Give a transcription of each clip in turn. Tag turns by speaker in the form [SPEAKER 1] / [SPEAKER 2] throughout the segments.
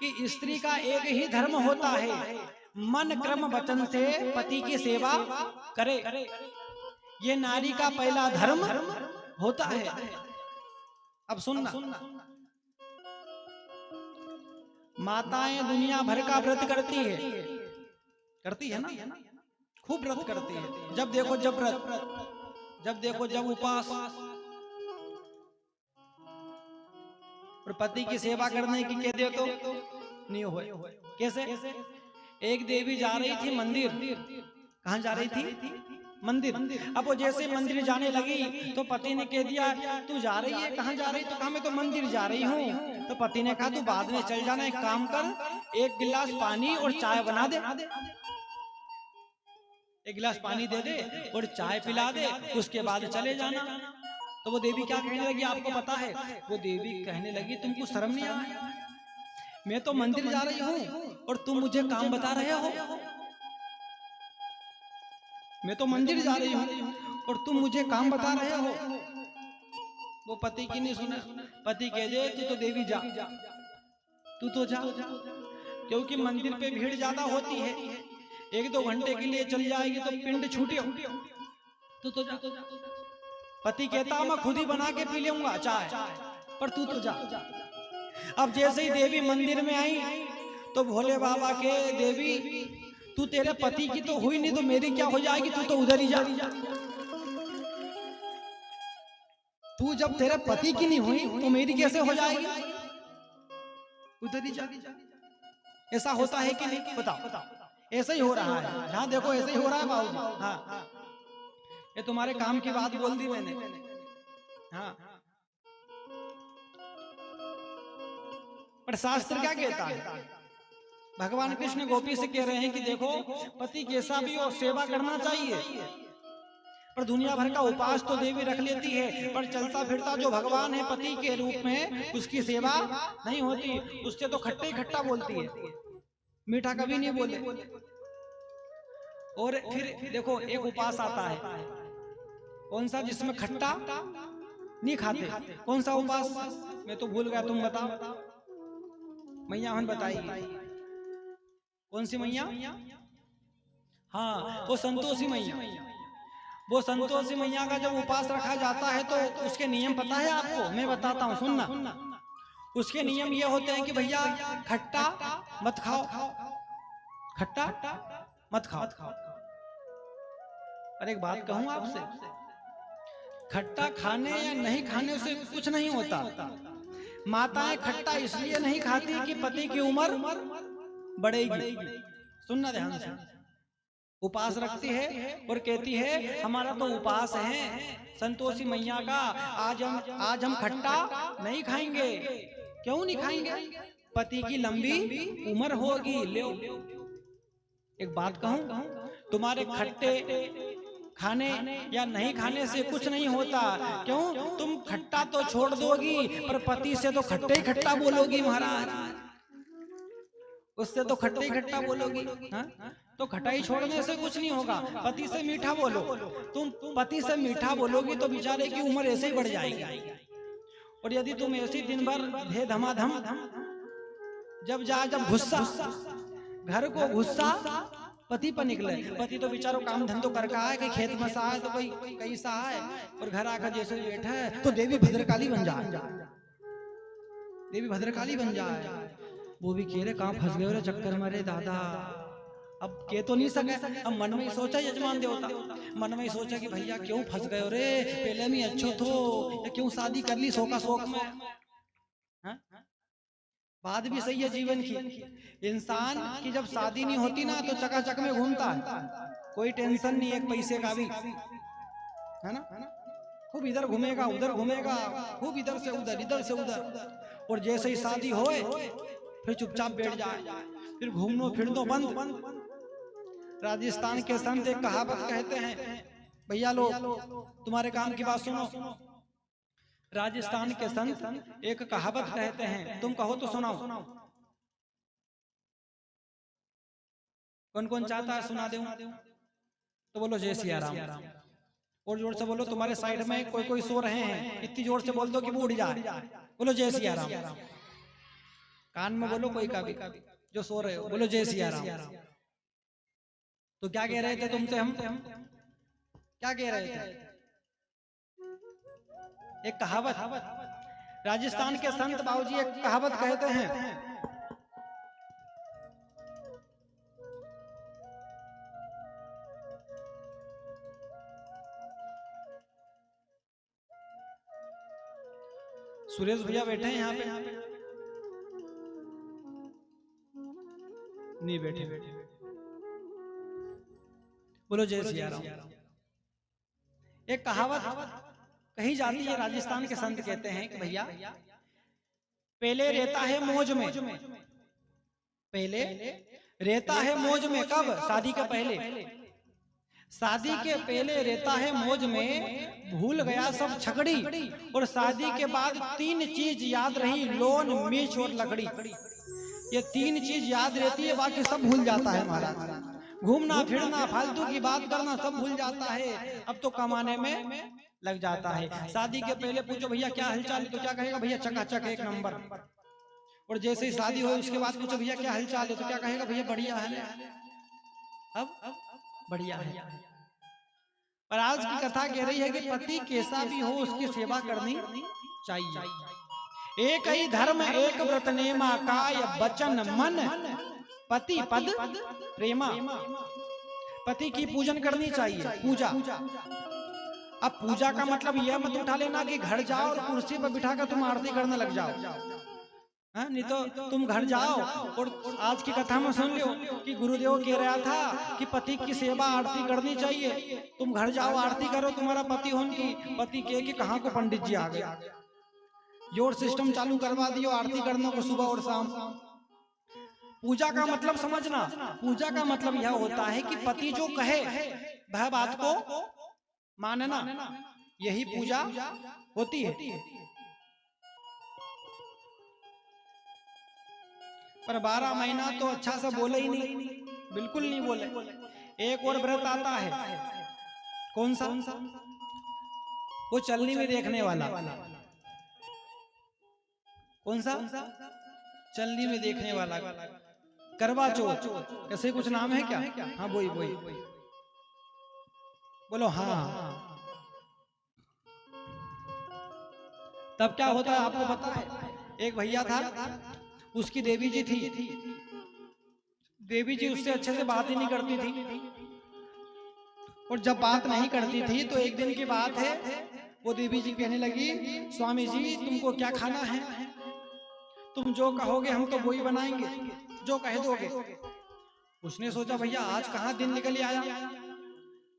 [SPEAKER 1] कि स्त्री का एक ही धर्म होता है, मन क्रम वचन से पति की सेवा करे। ये नारी का पहला धर्म होता है। अब सुनना, माताएं दुनिया भर का व्रत करती है ना, खूब व्रत करती है। जब देखो जब व्रत, जब देखो जब उपास, और पति की सेवा करने की कह दे तो नहीं हो। कैसे? एक देवी जा रही थी मंदिर। कहां जा रही थी? मंदिर। अब वो जैसे मंदिर जाने लगी तो पति ने कह दिया, तू जा रही है, कहां जा रही? तो कहा मैं तो मंदिर जा रही हूँ। तो पति ने कहा तू बाद में चल जाना, एक काम कर, एक गिलास पानी और चाय बना दे, एक गिलास पानी दे दे और चाय पिला दे, उसके बाद चले जाना। तो वो देवी क्या कहने लगी आपको पता है? वो देवी कहने लगी तुमको शर्म नहीं आया? मैं तो मंदिर जा रही हूँ और तुम मुझे काम बता रहे हो। मैं तो मंदिर जा रही हूँ और तुम मुझे काम बता रहे हो। वो पति की नहीं सुना। पति कह दे तू तो देवी जा, तू तो जा, क्योंकि मंदिर पे भीड़ ज्यादा होती है, एक दो घंटे के लिए चल जाएगी तो पिंड छूटे, तू तो जा। पति कहता मैं खुद ही बना के पी लूंगा चाय, पर तू तो जा। अब जैसे ही देवी मंदिर में आई तो भोले बाबा के, देवी तू तेरे पति की तो हुई नहीं तो मेरी क्या हो जाएगी? तू तो उधर ही जा। तू जब तेरे पति की नहीं हुई तो मेरी कैसे हो जाएगी? उधर ही जा। ऐसा होता है कि नहीं? बताओ। ऐसा ही हो रहा है। हाँ देखो ऐसा ही हो रहा है बाबू। हाँ ये तुम्हारे काम की बात बोल दी मैंने। हाँ पर शास्त्र क्या कहता है? भगवान कृष्ण गोपी से कह रहे हैं कि देखो पति कैसा भी हो सेवा करना चाहिए, पर दुनिया भर का उपास तो देवी रख लेती है, पर चलता फिरता जो भगवान है पति के रूप में उसकी सेवा नहीं होती। उससे तो खट्टा ही खट्टा बोलती है, मीठा कभी नहीं बोले। और फिर देखो एक उपास आता है, कौन सा? जिसमें खट्टा नहीं खाते। कौन सा उपास? मैं तो भूल गया, तुम बताओ। मैया हम बताइए कौन सी मैया? हाँ वो संतोषी मैया। वो संतोषी मैया का जब उपास रखा जाता है तो उसके नियम पता है आपको? मैं बताता हूँ, सुनना। उसके नियम ये होते हैं कि भैया खट्टा मत खाओ, खट्टा मत खाओ। अरे एक बात कहूँ आपसे, खट्टा खाने या नहीं खाने से कुछ नहीं होता। माताएं खट्टा इसलिए नहीं खाती कि पति की उम्र बढ़ेगी। सुनना ध्यान से। उपास रखती है और कहती है हमारा तो उपास है संतोषी मैया का, आज हम खट्टा नहीं खाएंगे। क्यों नहीं खाएंगे? पति की लंबी उम्र होगी। ले एक बात कहूं, तुम्हारे खट्टे खाने या नहीं खाने से कुछ नहीं होता। क्यों? तुम खट्टा तो छोड़ दोगी पर पति से तो खट्टे ही खट्टा बोलोगी महाराज, उससे तो खट्टा ही खट्टा बोलोगी। हाँ? तो खटाई छोड़ने से कुछ नहीं होगा, पति से मीठा बोलो। तुम पति से मीठा बोलोगी तो बेचारे की उम्र ऐसे ही बढ़ जाएगी। और यदि तुम ऐसी दिन भर धे धमाधम जब गुस्सा, घर को गुस्सा पति पर निकले, पति तो बेचारो काम धंधो करके आए, कहीं खेत में सा है तो कोई कहीं सा है, और घर आकर जैसे बैठा है तो देवी भद्रकाली बन जाए, देवी भद्रकाली बन जाए। वो भी कह रहे कहाँ फंस गए रे चक्कर में, रे दादा। अब कह तो नहीं सके, अब मन में ही सोचा यजमान देवता, मन में ही सोचा कि भैया क्यों फंस गए रे, पहले में अच्छो थो, या क्यों शादी कर ली शोका शोक में। हा? बात भी सही है जीवन की। इंसान की जब शादी नहीं होती ना तो चकाचक में घूमता है, कोई टेंशन नहीं एक पैसे का भी, है ना? खूब इधर घूमेगा उधर घूमेगा, खूब इधर से उधर इधर से उधर, और जैसे ही शादी होए फिर चुपचाप बैठ जाए, फिर घूमनो फिरनो बंद। राजस्थान के संत एक कहावत कहते हैं, भैया लोग तुम्हारे काम की बात सुनो। राजस्थान के संत एक कहावत कहते हैं, तुम कहो तो सुनाओ। कौन कौन चाहता है सुना दूं? तो बोलो जय सिया राम, और जोर से बोलो। तुम्हारे साइड में कोई कोई सो रहे हैं, इतनी जोर से बोल दो कि वो उड़ जाए। बोलो जय सिया राम। कान में बोलो कोई का भी, जो सो रहे हो बोलो जय सिया राम। तो क्या कह रहे थे तुमसे हम क्या कह रहे थे? एक कहावत, राजस्थान के संत बाबूजी एक कहावत कहते हैं, सुरेश भैया बैठे हैं यहाँ पे, नहीं बैठे, बोलो जय सिया राम। एक कहावत कही जाती है, राजस्थान के संत कहते हैं कि भैया पहले रहता है मौज में, पहले रहता है मौज में, कब? शादी के पहले, शादी के पहले रहता है मौज में, भूल गया सब छकड़ी, और शादी के बाद 3 चीज याद रही, लोन, मीच और लकड़ी। ये 3 चीज याद रहती है, बाकी सब भूल जाता है महाराज। घूमना फिरना, फालतू की बात करना सब भूल जाता है, अब तो कमाने में लग जाता है। शादी के पहले पूछो भैया क्या हालचाल है, तो क्या कहेगा? भैया चकाचक, एक नंबर। और जैसे ही शादी हो उसके बाद पूछो भैया क्या हालचाल है, तो क्या कहेगा? भैया बढ़िया है, अब बढ़िया है। और आज की कथा कह रही है कि पति कैसा भी हो उसकी सेवा करनी चाहिए। एक ही धर्म एक व्रत नेमा, काय वचन मन पति पद प्रेमा। पति की पूजन करनी चाहिए, पूजा। अब पूजा का मतलब यह मत उठा लेना कि घर जाओ और कुर्सी पर बिठाकर तुम आरती करने लग जाओ, नहीं तो तुम घर जाओ और आज की कथा में सुन लो कि गुरुदेव कह रहा था कि पति की सेवा आरती करनी चाहिए। तुम घर जाओ आरती करो, तुम्हारा पति हो की पति के कहाँ को पंडित जी आ गए, जोर सिस्टम चालू करवा दियो आरती करने को सुबह और शाम। पूजा का मतलब समझना, पूजा का मतलब यह होता है कि पति जो कहे वह बात को मानना, यही पूजा होती है। पर 12 महीना तो अच्छा सा बोले ही नहीं, बिल्कुल नहीं बोले। एक और व्रत आता है, कौन सा? वो चलनी में देखने वाला। कौन सा? चलनी में देखने वाला, करवा चौथ, ऐसे कुछ नाम है क्या? हाँ वही बोलो हाँ। तब क्या होता है आपको पता है? एक भैया था, उसकी देवी जी थी, देवी जी उससे अच्छे से बात ही नहीं करती थी, और जब बात नहीं करती थी तो एक दिन की बात है, वो देवी जी कहने लगी, स्वामी जी तुमको क्या खाना है? तुम जो कहोगे हम तो वही बनाएंगे, जो कह दोगे। उसने सोचा भैया आज कहाँ दिन निकल आया,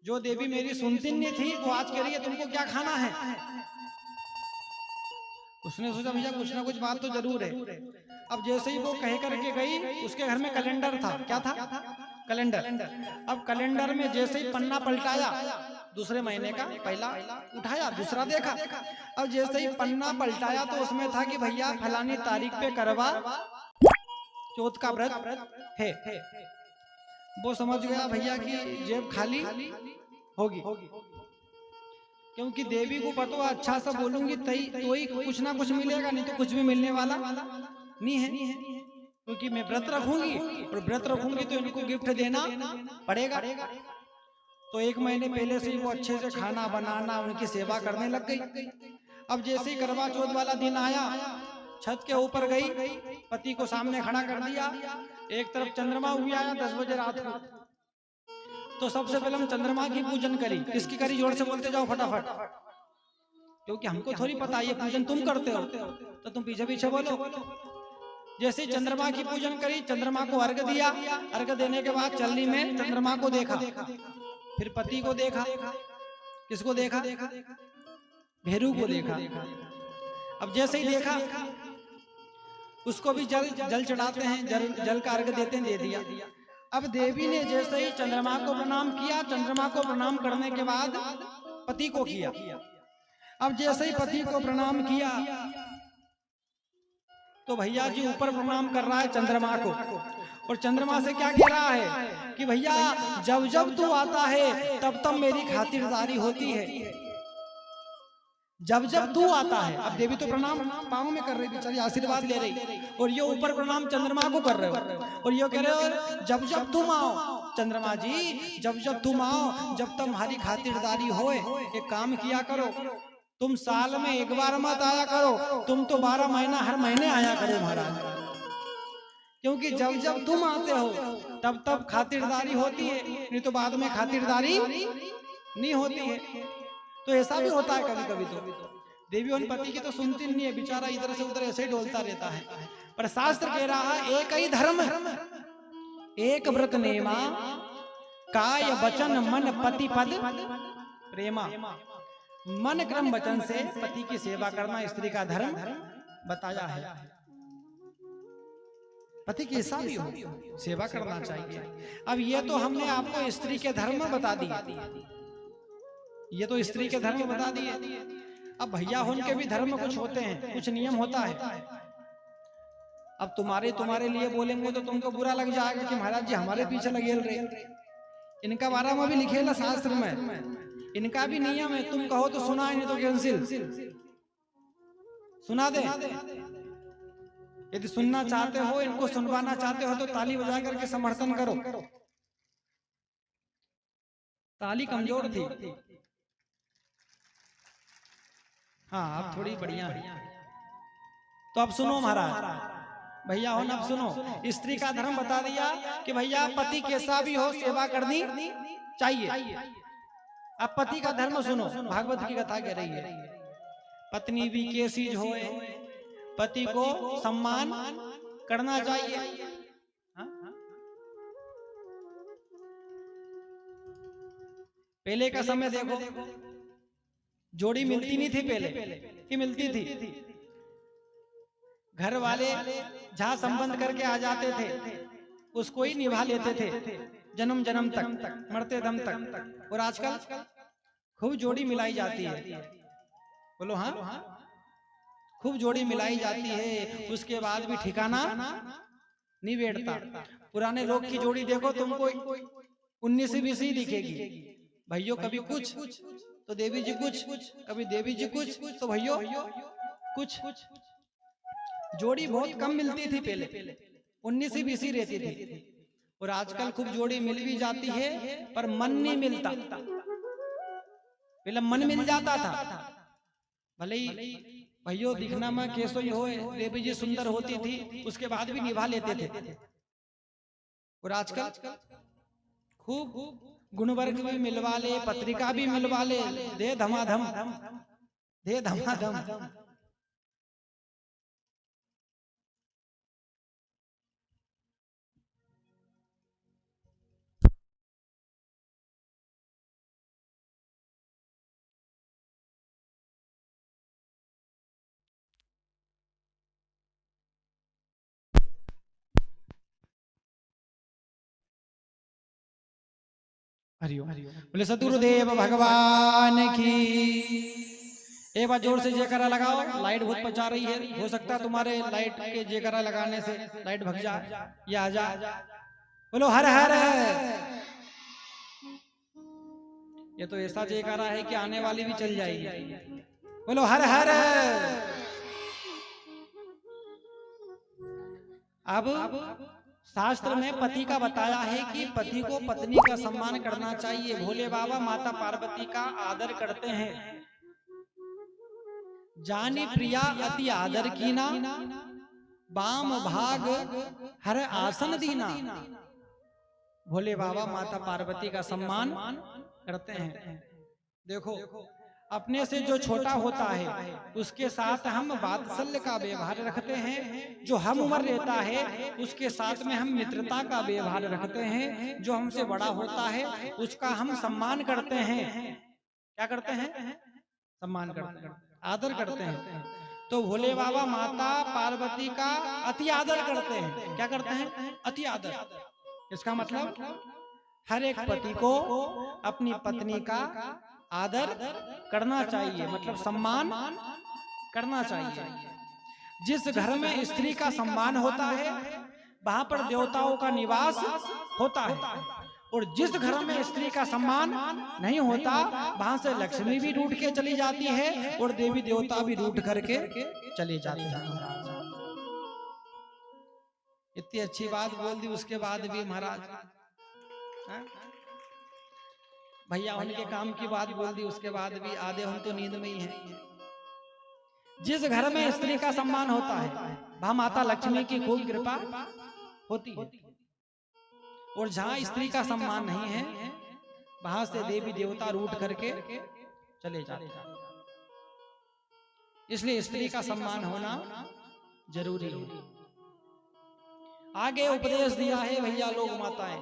[SPEAKER 1] जो देवी मेरी सुनती नहीं थी वो आज कह रही है तुमको क्या खाना है। उसने सोचा भैया कुछ ना कुछ बात तो जरूर है। अब जैसे ही वो कह करके गई, उसके घर में कैलेंडर था। क्या था? कैलेंडर। अब कैलेंडर में जैसे ही पन्ना पलटाया, दूसरे महीने का पहला उठाया, दूसरा देखा। अब जैसे ही पन्ना पलटाया तो उसमें था कि भैया फलानी तारीख पे करवा चौथ का व्रत है। वो समझ गया भैया की जेब खाली होगी, क्योंकि देवी को पता है अच्छा सा बोलूंगी तो ही कुछ ना कुछ मिलेगा, नहीं तो कुछ भी मिलने वाला नहीं है, क्योंकि मैं व्रत रखूंगी और व्रत रखूंगी तो इनको गिफ्ट देना पड़ेगा। तो 1 महीने पहले से ही वो अच्छे से खाना बनाना, उनकी सेवा करने लग गई। अब जैसे ही करवा चौथ वाला दिन आया, छत के ऊपर गई, पति को सामने खड़ा कर दिया, एक तरफ चंद्रमा हुई आया 10 बजे रात को। तो सबसे पहले हम चंद्रमा की पूजन करी। किसकी करी? जोर से बोलते जाओ फटाफट, क्योंकि हमको थोड़ी पता ये पूजन तुम करते हो, तो तुम पीछे पीछे बोलो। जैसे चंद्रमा की पूजन करी, चंद्रमा को अर्घ दिया, अर्घ देने के बाद चलनी में चंद्रमा को देखा, फिर पति को देखा। किसको देखा? भेरू को देखा। अब जैसे ही देखा, उसको भी जल चढ़ाते हैं, जल का अर्घ देते हैं, दे दिया। अब देवी ने जैसे ही चंद्रमा को प्रणाम किया, चंद्रमा को प्रणाम करने के बाद पति को किया। अब जैसे ही पति को प्रणाम किया तो भैया जी ऊपर प्रणाम कर रहा है चंद्रमा को, और चंद्रमा से क्या कह रहा है कि भैया जब जब तू आता है तब तब मेरी खातिरदारी होती है। जब जब तू आता है, अब देवी तो प्रणाम पाँव में कर रही बेचारी, आशीर्वाद ले रही, और ये ऊपर प्रणाम चंद्रमा को कर रहे हो, और ये कह रहे हो जब जब तुम आओ चंद्रमा जी, जब जब तुम आओ, जब तुम्हारी खातिरदारी होए, एक काम किया करो, तुम साल में एक बार मत आया करो, तुम तो 12 महीना हर महीने आया करो महाराज, क्योंकि जब जब तुम आते हो तब तब खातिरदारी होती है, नहीं तो बाद में खातिरदारी नहीं होती है। तो ऐसा भी होता है कभी कभी, तो देवी उन पति की तो सुनती नहीं है, बेचारा इधर से उधर ऐसे ही डोलता रहता है। पर शास्त्र कह रहा है एक ही धर्म, एक व्रत नेमा, काय वचन मन पति पद प्रेमा। मन क्रम वचन से पति की सेवा करना स्त्री का धर्म बताया है। पति कैसा भी हो सेवा करना चाहिए। अब ये तो हमने आपको स्त्री के धर्म बता दिए, ये तो स्त्री के धर्म बता दिए। अब भैया उनके भी धर्म कुछ होते हैं, कुछ नियम होता है। अब तुम्हारे लिए बोलेंगे तो तुमको बुरा लग जाएगा कि महाराज जी हमारे पीछे लगे रहे। इनका बारे में भी लिखे ना शास्त्र में, इनका भी नियम है, तुम कहो तो सुना, नहीं तो कैंसिल सुना दे। यदि सुनना चाहते हो, इनको सुनवाना चाहते हो, तो ताली बजा करके समर्थन करो। ताली कमजोर थी, हाँ अब थोड़ी बढ़िया है। तो अब सुनो महाराज, भैया हो अब सुनो, स्त्री का धर्म बता दिया कि भैया पति कैसा भी हो सेवा करनी चाहिए। अब पति का धर्म सुनो, भागवत की कथा कह रही है, पत्नी भी कैसी हो, पति को सम्मान करना चाहिए। पहले का समय देखो, जोड़ी मिलती नहीं थी पहले, कि मिलती थी, घर वाले जहां संबंध करके आ जाते थे उसको ही निभा लेते थे जन्म जन्म तक, मरते दम तक। और आजकल खूब जोड़ी मिलाई जाती है, बोलो हाँ, खूब जोड़ी मिलाई जाती है, उसके बाद भी ठिकाना नहीं बैठता। पुराने लोग की जोड़ी देखो तुमको 19-20 ही दिखेगी। भाइयों कभी कुछ तो देवी जी कुछ, कभी देवी जी कुछ तो भाइयों कुछ। जोड़ी बहुत कम मिलती थी पहले, 19-20 ही रहती थी। और आजकल खूब जोड़ी मिल भी जाती है पर मन नहीं मिलता। पहले मन मिल जाता था, भले ही भाइयों दिखना में कैसो ही हो, देवी जी सुंदर होती थी, उसके बाद भी निभा लेते थे। और आजकल खूब गुणवर्ग भी मिलवा ले, पत्रिका भी मिलवा ले, दे धमाधम, दे धमाधम। हरिओम। बोले सतगुरुदेव भगवान की। एक बार जोर से जयकारा लगाओ, लाइट बहुत पचा रही है, हो सकता है तुम्हारे लाइट के जयकारा लगाने से लाइट भग जाए या आ जाए। बोलो हर हर। ये तो ऐसा जयकारा है कि आने वाली भी चल जाएगी। बोलो हर हर। अब शास्त्र में पति का बताया है कि पति को पत्नी का सम्मान करना चाहिए। भोले बाबा माता पार्वती का आदर करते हैं। जानी प्रिया अति आदर कीना, बाम भाग हर आसन दीना। भोले बाबा माता पार्वती का सम्मान करते हैं। देखो अपने से जो छोटा होता है उसके साथ हम वात्सल्य का व्यवहार रखते हैं, जो हम उम्र रहता है उसके साथ में हम मित्रता का व्यवहार रखते हैं, जो हमसे बड़ा होता है उसका हम सम्मान करते हैं। क्या करते हैं? सम्मान करते हैं, आदर करते हैं। तो भोले बाबा माता पार्वती का अति आदर करते हैं। क्या करते हैं? अति आदर। इसका मतलब हर एक पति को अपनी पत्नी का आदर करना चाहिए, मतलब सम्मान करना चाहिए। जिस घर में स्त्री का सम्मान होता है वहां पर देवताओं का निवास होता है। और जिस घर में स्त्री का सम्मान नहीं होता वहां से लक्ष्मी भी रूठ के चली जाती है और देवी देवता भी रूठ करके चले जाते हैं महाराज। इतनी अच्छी बात बोल दी, उसके बाद भी महाराज भैया उनके काम की बात बोल दी, उसके बाद भी आधे हम तो नींद में ही हैं। जिस घर में स्त्री का सम्मान होता है वहां माता लक्ष्मी की खूब कृपा होती है, और जहां स्त्री का सम्मान नहीं है वहां से देवी देवता रूठ करके चले जाते हैं। इसलिए स्त्री का सम्मान होना जरूरी है। आगे उपदेश दिया है भैया लोग माताएं,